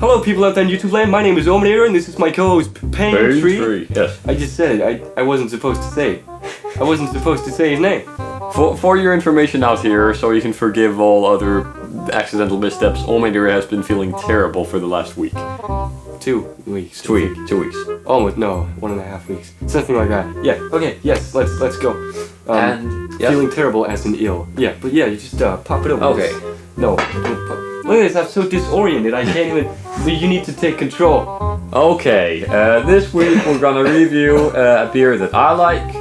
Hello, people out there in YouTube land. My name is Ominator, and this is my co-host Paintree. Yes. I just said it. I wasn't supposed to say it. I wasn't supposed to say his name. For your information out here, so you can forgive all other accidental missteps, Ominator has been feeling terrible for the last week. 2 weeks. 2 weeks. Almost, no, 1.5 weeks. Something like that. Yeah. Okay. Yes. Let's go. Feeling terrible as in ill. Yeah. But yeah, you just pop it over. Okay. No. Look at this. I'm so disoriented. I can't even. You need to take control. Okay. This week we're gonna review a beer that I like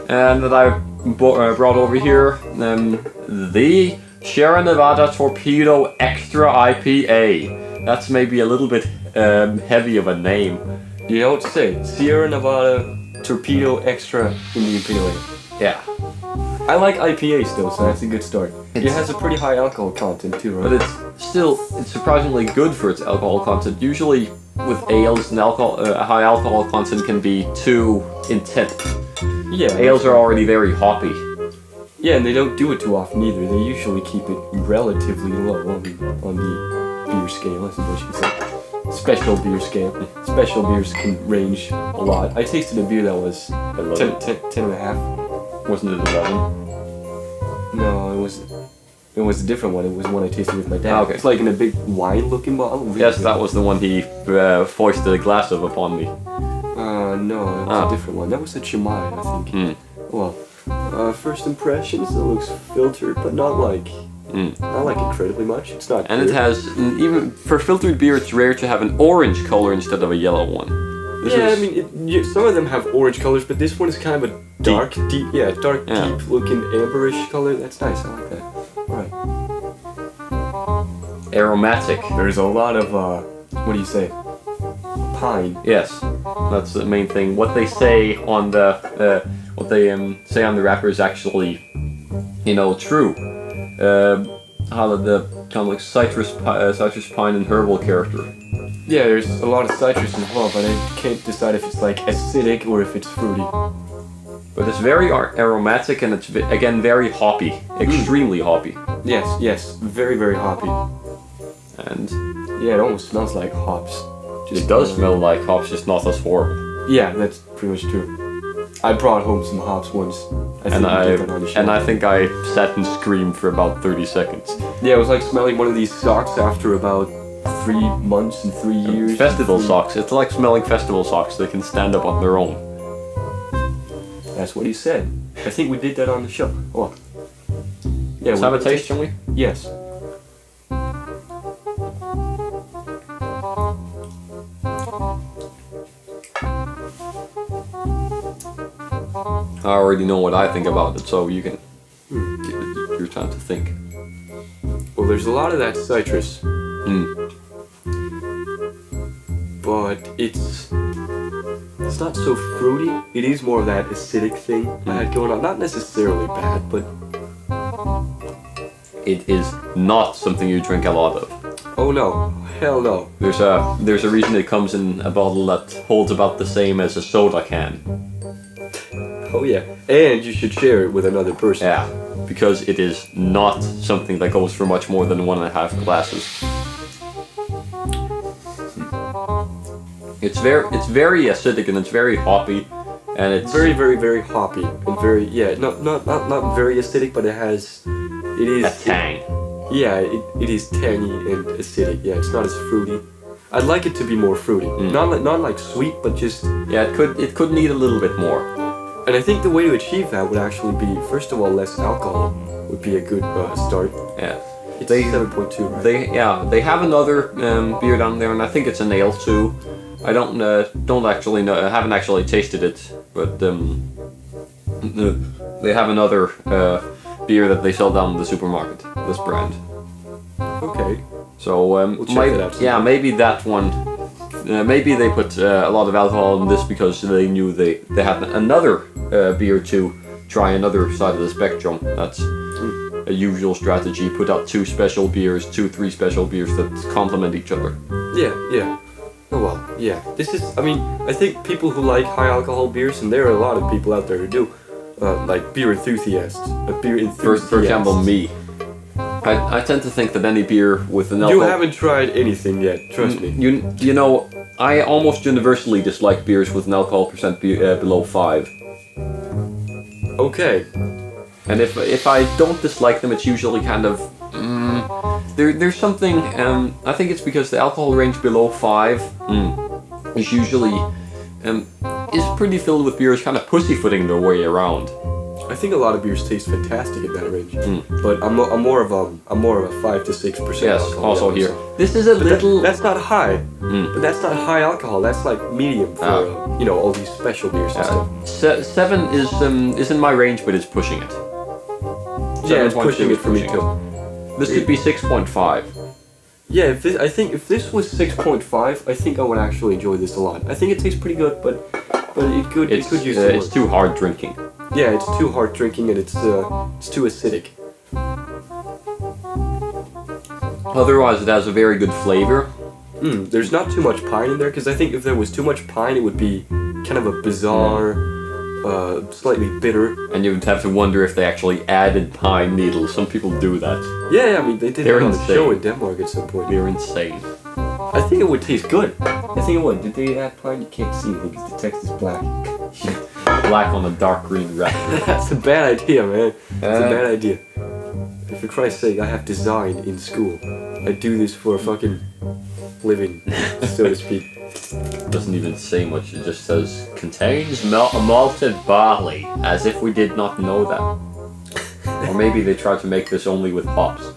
and that I brought over here. The Sierra Nevada Torpedo Extra IPA. That's maybe a little bit heavy of a name. You know what to say? Sierra Nevada Torpedo Extra Indian Pale Ale. Yeah. I like IPAs though, so that's a good start. It has a pretty high alcohol content too, right? But it's surprisingly good for its alcohol content. Usually with ales, a high alcohol content can be too intense. Yeah. Ales are already very hoppy. Yeah, and they don't do it too often either. They usually keep it relatively low on the beer scale, I suppose you could say. Special beer scale. Special beers can range a lot. I tasted a beer that was 10 and a half. Wasn't it 11? No, it was a different one. It was one I tasted with my dad. Okay. It's like in a big wine-looking bottle. Really Yes, good. that was the one he foisted a glass of upon me. No, it was a different one. That was a Chimay, I think. Well, first impressions, it looks filtered, but not like incredibly much. It's not. And it has, even for filtered beer, it's rare to have an orange color instead of a yellow one. I mean, some of them have orange colors, but this one is kind of a dark, deep looking amberish color. That's nice. I like that. Alright. Aromatic. There's a lot of, what do you say? Pine. Yes, that's the main thing. What they say on the say on the wrapper is actually, true. How the kind of like citrus pine and herbal character. Yeah, there's a lot of citrus as well, but I can't decide if it's like acidic or if it's fruity. But it's very aromatic and it's again very hoppy, extremely hoppy. Yes, very, very hoppy. And yeah, it almost smells like hops. It does smell like hops, just not as horrible. Yeah, that's pretty much true. I brought home some hops once. I think I sat and screamed for about 30 seconds. Yeah, it was like smelling one of these socks after about 3 months and 3 years. Festival socks. It's like smelling festival socks. They can stand up on their own. That's what he said. I think we did that on the show. Oh. Yeah, let's have a taste, shall we? Yes. I already know what I think about it, so you can give it your time to think. Well, there's a lot of that citrus. But it's not so fruity. It is more of that acidic thing I had going on. Not necessarily bad, but it is not something you drink a lot of. Oh no, hell no. There's a reason it comes in a bottle that holds about the same as a soda can. Oh yeah, and you should share it with another person. Yeah, because it is not something that goes for much more than 1.5 glasses. It's very acidic and it's very hoppy, and it's very, very, very hoppy and very not very acidic, but it is a tang. It is tangy and acidic. Yeah, it's not as fruity. I'd like it to be more fruity, not like sweet, but just it could need a little bit more. And I think the way to achieve that would actually be, first of all, less alcohol would be a good start. Yeah. It's 7.2, right? They have another beer down there, and I think it's an ale too. I don't actually know. I haven't actually tasted it, but they have another beer that they sell down in the supermarket. This brand. Okay. So we'll check it out. Yeah, maybe that one. Maybe they put a lot of alcohol in this because they knew they had another beer to try another side of the spectrum. That's a usual strategy. Put out 3 special beers that complement each other. Yeah. Oh well, yeah. This is, I think people who like high alcohol beers, and there are a lot of people out there who do, like beer enthusiasts. For example, me. I tend to think that any beer with an You alcohol... haven't tried anything yet, trust me. You know, I almost universally dislike beers with an alcohol percent below 5. Okay. And if I don't dislike them, it's usually kind of... there's something... I think it's because the alcohol range below 5 is usually... is pretty filled with beers kind of pussyfooting their way around. I think a lot of beers taste fantastic at that range, but I'm more of a 5 to 6%. Yes, alcohol, also yeah, here. so. This is a little... That's not high. But that's not high alcohol. That's like medium for all these special beers and stuff. 7 is in my range, but it's pushing it. Yeah, it's 7.2 pushing it for me pushing too. This could be 6.5. Yeah, I think if this was 6.5, I think I would actually enjoy this a lot. I think it tastes pretty good, but it could use some It's work. too hard drinking. Yeah, it's too hard drinking and it's too acidic. Otherwise, it has a very good flavor. There's not too much pine in there, because I think if there was too much pine, it would be kind of a bizarre, slightly bitter. And you would have to wonder if they actually added pine needles. Some people do that. Yeah, I mean, they did They're that on the insane. show in Denmark at some point. They're insane. I think it would taste good. I think it would. Did they add pine? You can't see it because the text is black. Black on a dark green wrapper. That's a bad idea, man. That's a bad idea. And for Christ's sake, I have design in school. I do this for a fucking living, so to speak. Doesn't even say much. It just says contains malted barley, as if we did not know that. Or maybe they tried to make this only with hops.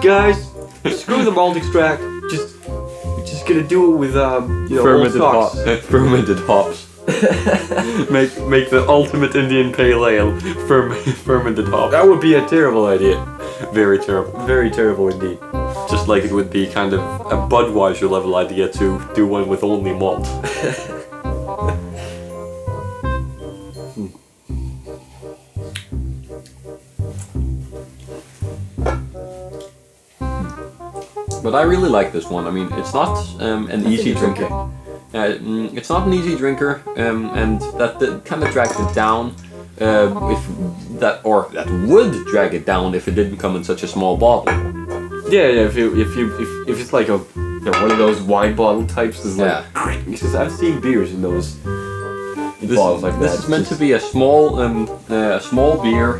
Guys, screw the malt extract. We're just gonna do it with fermented old hops. socks. Fermented hops. make the ultimate Indian pale ale. Fermented hops. That would be a terrible idea. Very terrible. Very terrible indeed. Just like it would be kind of a Budweiser level idea to do one with only malt. But I really like this one. I mean, it's not an easy drinker. It's not an easy drinker, and that kind of drags it down. That would drag it down if it didn't come in such a small bottle. Yeah. If it's like one of those wine bottle types, is like because I've seen beers in those bottles like that. This is meant to be a small beer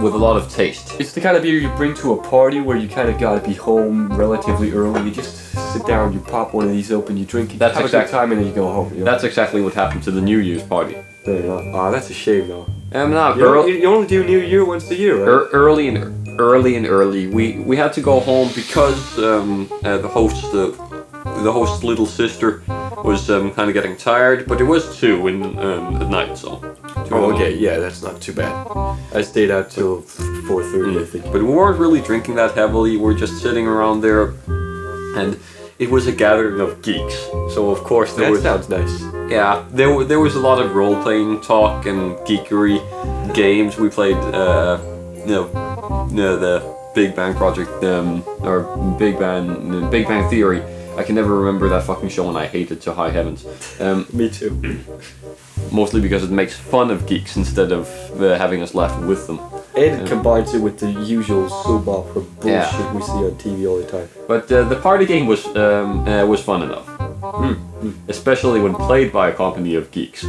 with a lot of taste. It's the kind of beer you bring to a party where you kind of gotta be home relatively early. You just sit down, you pop one of these open, you drink it, have a good time, and then you go home. You know? That's exactly what happened to the New Year's party. Fair enough. Ah, that's a shame though. You only do New Year once a year, right? Early and early. We had to go home because the host's little sister was kind of getting tired, but it was 2 at night, so. Oh, okay, yeah, that's not too bad. I stayed out till 4:30, I think. But we weren't really drinking that heavily. We were just sitting around there, and it was a gathering of geeks. So of course That sounds nice. Yeah, there was a lot of role-playing talk and geekery games. We played, the Big Bang Project, or Big Bang Theory. I can never remember that fucking show, and I hate it to high heavens. Me too. Mostly because it makes fun of geeks instead of having us laugh with them. And it combines it with the usual soap opera bullshit we see on TV all the time. But the party game was fun enough. Especially when played by a company of geeks.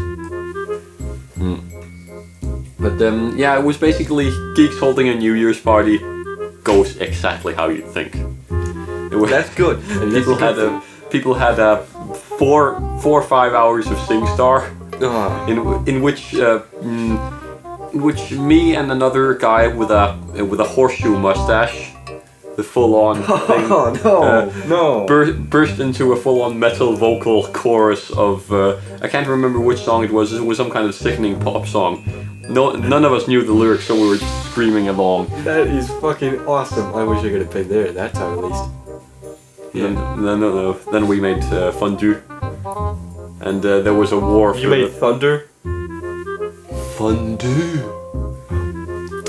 But yeah, it was basically geeks holding a New Year's party. Goes exactly how you'd think. That's good. People had 4 or 5 hours of SingStar, in which me and another guy with a horseshoe mustache, the full-on thing, burst into a full-on metal vocal chorus of I can't remember which song it was. It was some kind of sickening pop song. None of us knew the lyrics, so we were just screaming along. That is fucking awesome. I wish I could have been there at that time at least. Yeah. Then we made fondue, and there was a war. You made thunder? Fondue.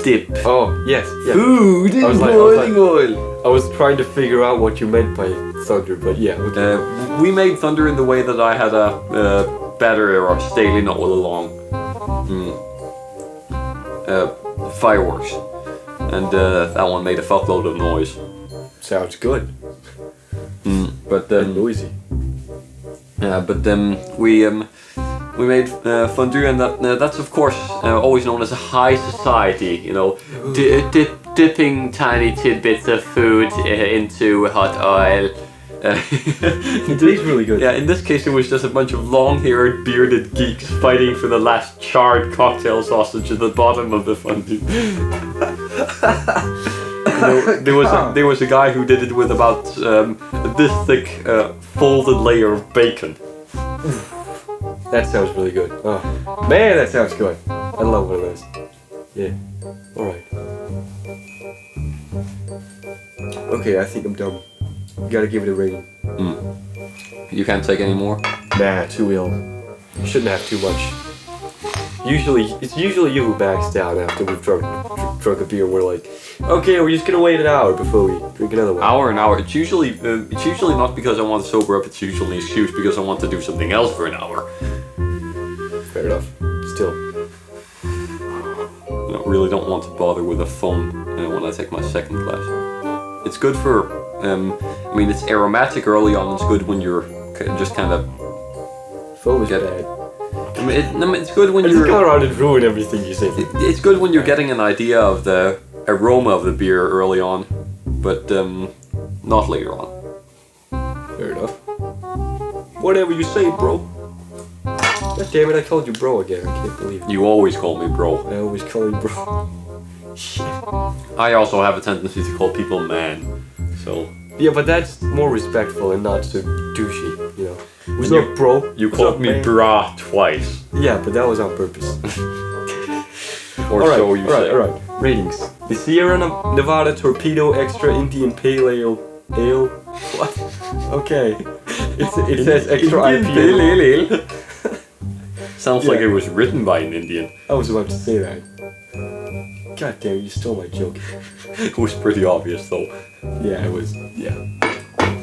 Dip. Oh yes. Yeah. Food in boiling oil. I was trying to figure out what you meant by thunder, but yeah. Okay. We made thunder in the way that I had a battery or Staley not all along. fireworks, and that one made a fuckload of noise. Sounds good. But Noisy. we made fondue, and that's of course always known as a high society. You know, dipping tiny tidbits of food into hot oil. It tastes really good. Yeah, in this case, it was just a bunch of long-haired, bearded geeks fighting for the last charred cocktail sausage at the bottom of the fondue. There was a guy who did it with about this thick, folded layer of bacon. That sounds really good. Oh, man, that sounds good. I love one of those. Yeah. All right. Okay, I think I'm done. You gotta give it a rating. You can't take any more? Nah, too ill. You shouldn't have too much. It's usually you who backs down after we've drunk a beer. We're like, okay, we're just gonna wait an hour before we drink another one. An hour. It's usually not because I want to sober up. It's usually an excuse because I want to do something else for an hour. Fair enough. Still. I really don't want to bother with a phone when I take my second glass. It's good for, it's aromatic early on. It's good when you're just kind of. Phone is bad. It's good when you're. It's gone around and ruin everything you say. It's good when you're getting an idea of the aroma of the beer early on, but not later on. Fair enough. Whatever you say, bro. God damn it, I called you bro again. I can't believe it. You always call me bro. I always call you bro. Shit. I also have a tendency to call people man, so... Yeah, but that's more respectful and not so douchey, you know. What's up, bro? You called me brah twice. Yeah, but that was on purpose. Or right, so you say. Alright, ratings. The Sierra Nevada Torpedo Extra Indian Pale Ale. What? Okay. It says extra IPA. Pale Ale. Sounds like it was written by an Indian. I was about to say that. God damn, you stole my joke. It was pretty obvious though. Yeah, it was. Yeah.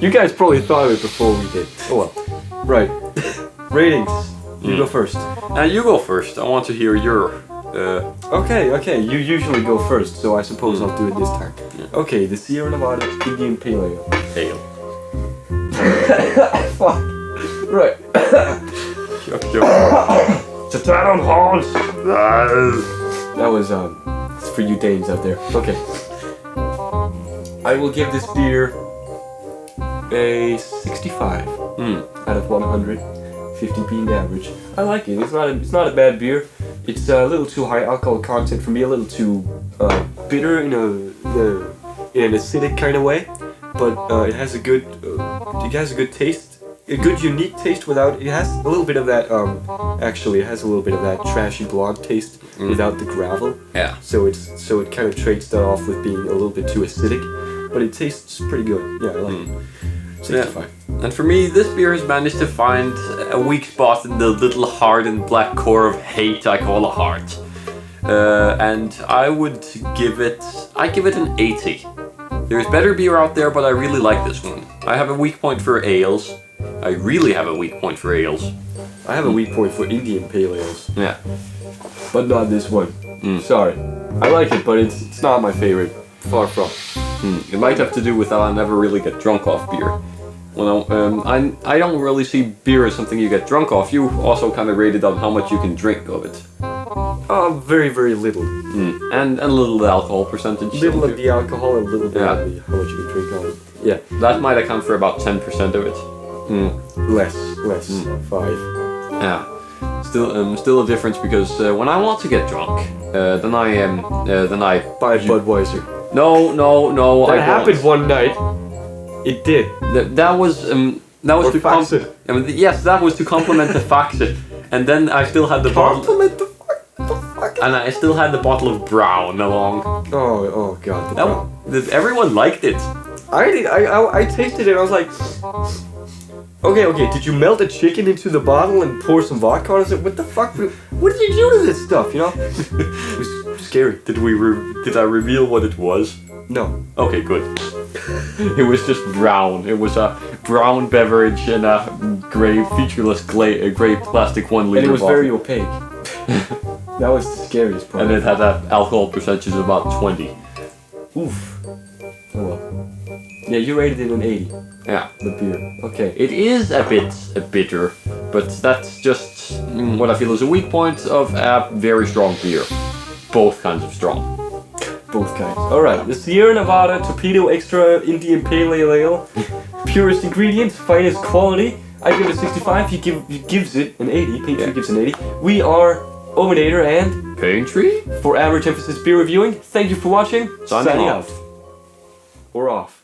You guys probably thought of it before we did. Oh well. Right. Ratings. You go first. You go first. I want to hear your... Okay. You usually go first, so I suppose I'll do it this time. Yeah. Okay, the Sierra Nevada Indian Pale Ale. Ale. Fuck. Right. Sit down, Hans. That was it's for you Danes out there. Okay. I will give this beer a 65 out of 100. 50 being average. I like it. It's not a bad beer. It's a little too high alcohol content for me. A little too bitter in an acidic kind of way. But it has a good taste. A good unique taste without. It has a little bit of that. Actually, it has a little bit of that trashy blonde taste without the gravel. Yeah. So it kind of trades that off with being a little bit too acidic, but it tastes pretty good. Yeah, I like it. 65. Yeah. And for me, this beer has managed to find a weak spot in the little hardened black core of hate I call a heart. And I would give it an 80. There's better beer out there, but I really like this one. I have a weak point for ales. I really have a weak point for ales. I have a weak point for Indian Pale Ales. Yeah. But not this one. Sorry. I like it, but it's not my favorite. Far from. It might have to do with that I never really get drunk off beer. Well, I don't really see beer as something you get drunk off. You also kind of rated on how much you can drink of it. Very, very little. And a little alcohol percentage. Little of the alcohol and a little bit of how much you can drink on it. Yeah. That might account for about 10% of it. Less. 5. Yeah. Still a difference because when I want to get drunk, then I Buy Budweiser. No. That happened one night. It did. That was to yes, that was to complement the Faxit, and then I still had the bottle. Compliment the fuck. And I still had the bottle of Brown along. Oh god. The Brown. Everyone liked it. I tasted it. I was like, okay. Did you melt a chicken into the bottle and pour some vodka on it? I said, what the fuck? What did you do to this stuff? You know, it was scary. Did I reveal what it was? No. Okay, good. It was just brown. It was a brown beverage in a gray featureless gray plastic 1 liter And it was bottle. very opaque. That was the scariest part. And it had an alcohol percentage of about 20. Oof. Oh well. Yeah, you rated it an 80. Yeah. The beer. Okay. It is a bit bitter, but that's just what I feel is a weak point of a very strong beer. Both kinds of strong. Both kinds. Alright, the Sierra Nevada Torpedo Extra Indian Pale Ale. Purest ingredients, finest quality. I give it a 65, he gives it an 80. Paintree gives an 80. We are Ominator and Paintree? for Average Emphasis Beer Reviewing. Thank you for watching. Signing off. Or off.